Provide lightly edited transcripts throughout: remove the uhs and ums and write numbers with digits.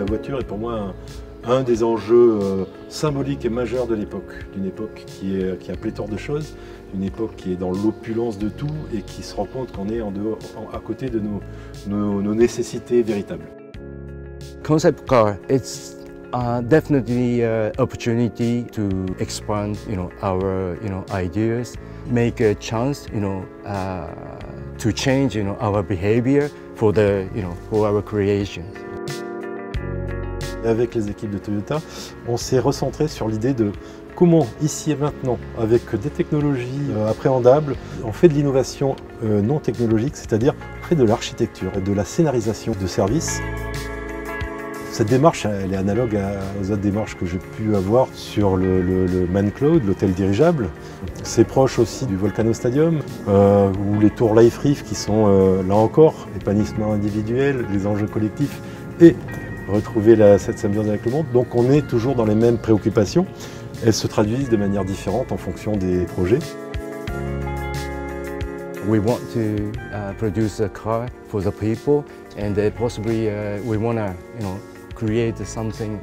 voiture est pour moi un des enjeux symboliques et majeurs de l'époque, d'une époque qui a pléthore de choses, une époque qui est dans l'opulence de tout et qui se rend compte qu'on est à côté de nos nécessités véritables. Concept car, it's definitely an opportunity to expand, our, ideas, make a chance, to change, our behavior for our creation. Avec les équipes de Toyota, on s'est recentré sur l'idée de comment, ici et maintenant, avec des technologies appréhendables, on fait de l'innovation non technologique, c'est-à-dire on fait de l'architecture et de la scénarisation de services. Cette démarche, elle est analogue aux autres démarches que j'ai pu avoir sur le Man Cloud, l'hôtel dirigeable. C'est proche aussi du Volcano Stadium, ou les tours Life Reef qui sont, là encore, épanouissement individuel, les enjeux collectifs et retrouver cette symbiose avec le monde. Donc on est toujours dans les mêmes préoccupations. Elles se traduisent de manière différente en fonction des projets. We want to produce a car for the people, and possibly we want to, create something,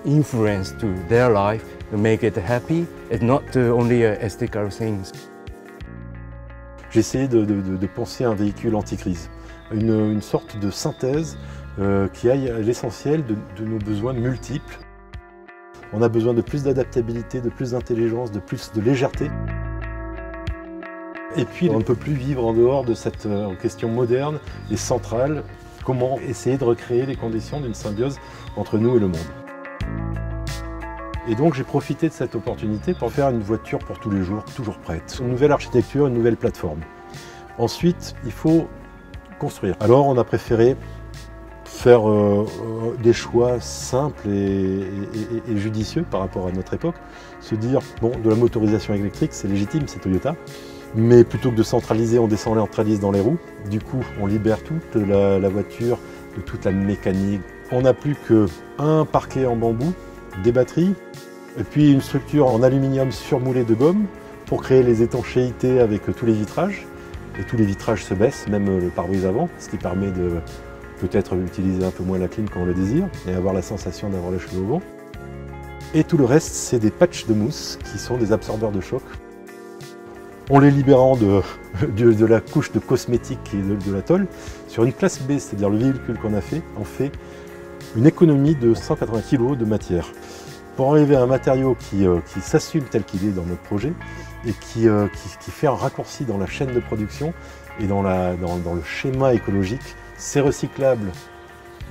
influence to their life to make it happy. It's not only aesthetical things. J'ai essayé de penser un véhicule anti-crise, une sorte de synthèse qui aille à l'essentiel de nos besoins multiples. On a besoin de plus d'adaptabilité, de plus d'intelligence, de plus de légèreté. Et puis on ne peut plus vivre en dehors de cette question moderne et centrale. Comment essayer de recréer les conditions d'une symbiose entre nous et le monde. Et donc j'ai profité de cette opportunité pour faire une voiture pour tous les jours, toujours prête. Une nouvelle architecture, une nouvelle plateforme. Ensuite, il faut construire. Alors on a préféré faire des choix simples et judicieux par rapport à notre époque. Se dire, bon, de la motorisation électrique, c'est légitime, c'est Toyota. Mais plutôt que de centraliser, on décentralise dans les roues. Du coup, on libère toute la voiture de toute la mécanique. On n'a plus qu'un parquet en bambou, des batteries, et puis une structure en aluminium surmoulée de gomme pour créer les étanchéités avec tous les vitrages. Et tous les vitrages se baissent, même le pare-brise avant, ce qui permet de peut-être utiliser un peu moins la clim quand on le désire et avoir la sensation d'avoir les cheveux au vent. Et tout le reste, c'est des patchs de mousse qui sont des absorbeurs de choc. En les libérant de la couche de cosmétiques et de la tôle, sur une classe B, c'est-à-dire le véhicule qu'on a fait, on fait une économie de 180 kg de matière. Pour arriver à un matériau qui s'assume tel qu'il est dans notre projet et qui fait un raccourci dans la chaîne de production et dans le schéma écologique, c'est recyclable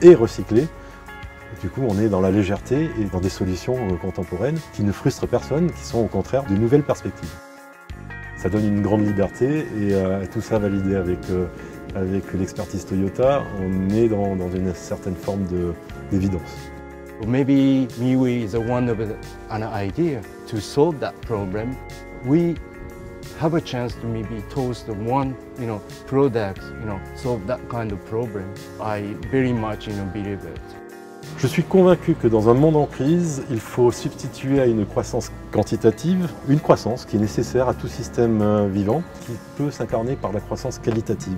et recyclé. Du coup, on est dans la légèreté et dans des solutions contemporaines qui ne frustrent personne, qui sont au contraire de nouvelles perspectives. Ça donne une grande liberté et tout ça validé avec l'expertise Toyota, on est dans une certaine forme d'évidence. Maybe MIUI is one of an idea to solve that problem. We have a chance to maybe toast one, product, solve that kind of problem. I very much, believe it. Je suis convaincu que dans un monde en crise, il faut substituer à une croissance quantitative une croissance qui est nécessaire à tout système vivant, qui peut s'incarner par la croissance qualitative.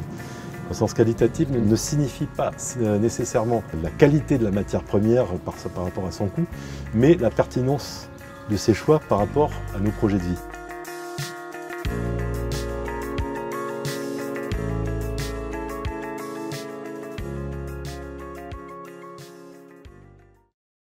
La croissance qualitative ne signifie pas nécessairement la qualité de la matière première par rapport à son coût, mais la pertinence de ses choix par rapport à nos projets de vie.